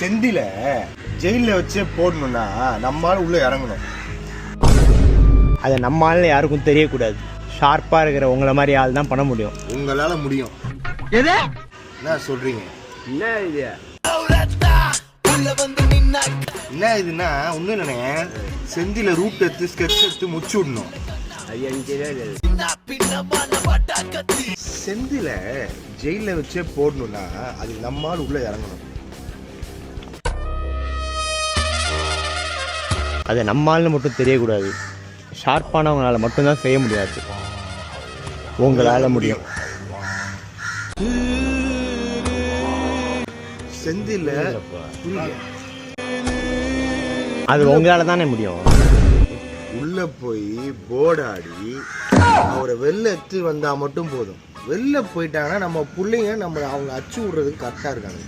செந்தில ஜெயிலில் வச்சே போடணும்னா நம்மளால உள்ள இறங்கணும். அதை நம்மளால யாருக்கும் தெரியக்கூடாது. ஷார்ப்பாக இருக்கிற உங்களை மாதிரி ஆள் தான் பண்ண முடியும். உங்களால முடியும். எது என்ன சொல்றீங்க? என்ன இது? என்ன இதுன்னா ஒன்றும் இல்லைண்ணே, செந்தில ரூட் எடுத்து ஸ்கெட்ச் எடுத்து முடிச்சு விடணும். செந்தில ஜெயிலில் வச்சே போடணும்னா அதுக்கு நம்மால் உள்ள இறங்கணும். அதை நம்மளால மட்டும் தெரியக்கூடாது. ஷார்ப்பானவங்களால மட்டும்தான் செய்ய முடியாது. உங்களால் முடியும். செந்தில அது உங்களால தானே முடியும். உள்ள போய் போர்டாடி அவரை வெளில எடுத்து வந்தா மட்டும் போதும். வெளில போயிட்டாங்கன்னா நம்ம பிள்ளைங்க நம்ம அவங்க அச்சு விடுறதுக்கு கரெக்டாக இருக்காங்க.